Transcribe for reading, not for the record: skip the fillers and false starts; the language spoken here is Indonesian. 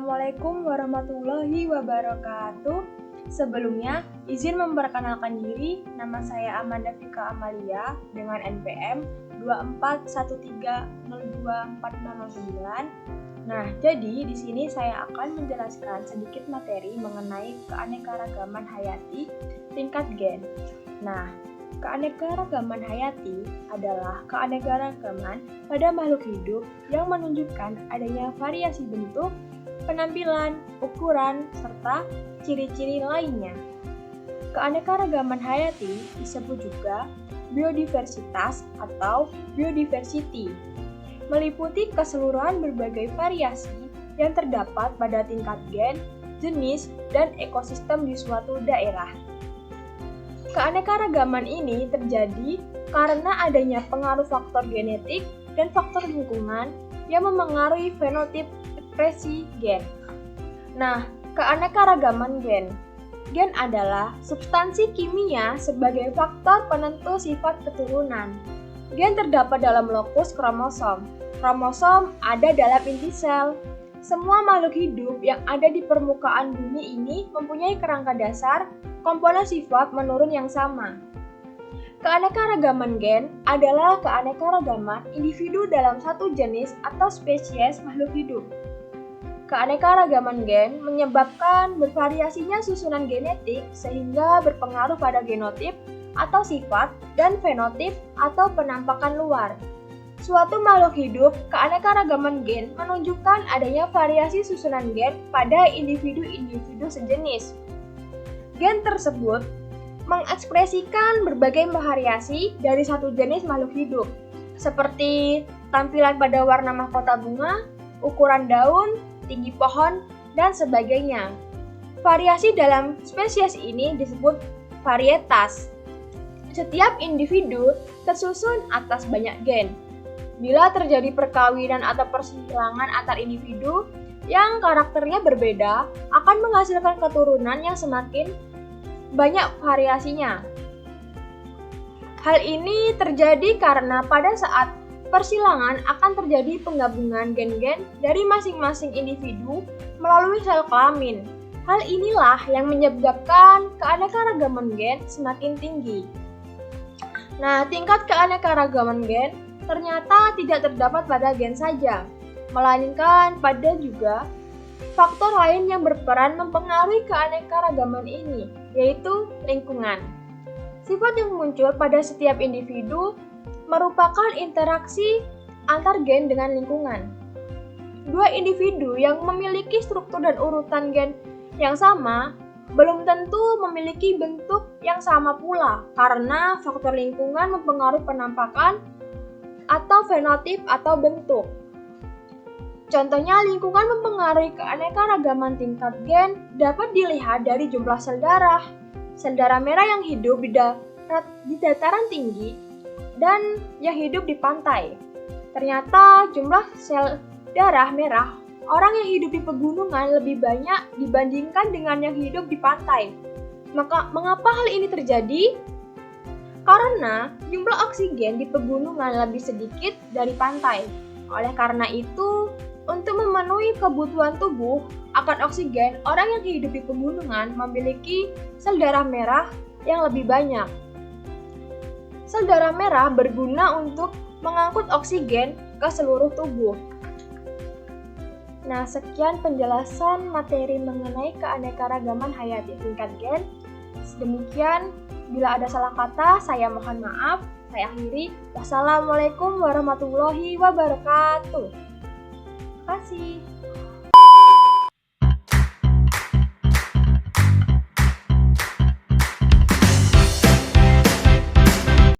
Assalamualaikum warahmatullahi wabarakatuh. Sebelumnya, izin memperkenalkan diri. Nama saya Amanda Fika Amalia dengan NPM 2413024009. Nah, jadi di sini saya akan menjelaskan sedikit materi mengenai keanekaragaman hayati tingkat gen. Nah, keanekaragaman hayati adalah keanekaragaman pada makhluk hidup yang menunjukkan adanya variasi bentuk, penampilan, ukuran, serta ciri-ciri lainnya. Keanekaragaman hayati disebut juga biodiversitas atau biodiversity, meliputi keseluruhan berbagai variasi yang terdapat pada tingkat gen, jenis, dan ekosistem di suatu daerah. Keanekaragaman ini terjadi karena adanya pengaruh faktor genetik dan faktor lingkungan yang memengaruhi fenotip ekspresi gen. Nah, keanekaragaman gen. Gen adalah substansi kimia sebagai faktor penentu sifat keturunan. Gen terdapat dalam lokus kromosom. Kromosom ada dalam inti sel. Semua makhluk hidup yang ada di permukaan bumi ini mempunyai kerangka dasar, komponen sifat menurun yang sama. Keanekaragaman gen adalah keanekaragaman individu dalam satu jenis atau spesies makhluk hidup. Keanekaragaman gen menyebabkan bervariasinya susunan genetik sehingga berpengaruh pada genotip atau sifat dan fenotip atau penampakan luar. Suatu makhluk hidup, keanekaragaman gen menunjukkan adanya variasi susunan gen pada individu-individu sejenis. Gen tersebut mengekspresikan berbagai variasi dari satu jenis makhluk hidup, seperti tampilan pada warna mahkota bunga, ukuran daun, tinggi pohon, dan sebagainya. Variasi dalam spesies ini disebut varietas. Setiap individu tersusun atas banyak gen. Bila terjadi perkawinan atau persilangan antar individu yang karakternya berbeda, akan menghasilkan keturunan yang semakin banyak variasinya. Hal ini terjadi karena pada saat persilangan akan terjadi penggabungan gen-gen dari masing-masing individu melalui sel kelamin. Hal inilah yang menyebabkan keanekaragaman gen semakin tinggi. Nah, tingkat keanekaragaman gen ternyata tidak terdapat pada gen saja, melainkan pada juga faktor lain yang berperan mempengaruhi keanekaragaman ini, yaitu lingkungan. Sifat yang muncul pada setiap individu merupakan interaksi antar gen dengan lingkungan. Dua individu yang memiliki struktur dan urutan gen yang sama belum tentu memiliki bentuk yang sama pula, karena faktor lingkungan mempengaruhi penampakan atau fenotip atau bentuk. Contohnya, lingkungan mempengaruhi keanekaragaman tingkat gen dapat dilihat dari jumlah sel darah. Sel darah merah yang hidup di dataran tinggi dan yang hidup di pantai. Ternyata jumlah sel darah merah orang yang hidup di pegunungan lebih banyak dibandingkan dengan yang hidup di pantai. Mengapa hal ini terjadi? Karena jumlah oksigen di pegunungan lebih sedikit dari pantai. Oleh karena itu, untuk memenuhi kebutuhan tubuh akan oksigen, orang yang hidup di pegunungan memiliki sel darah merah yang lebih banyak. Sel darah merah berguna untuk mengangkut oksigen ke seluruh tubuh. Nah, sekian penjelasan materi mengenai keanekaragaman hayati tingkat gen. Demikian, bila ada salah kata, saya mohon maaf. Saya akhiri. Wassalamualaikum warahmatullahi wabarakatuh. Terima kasih.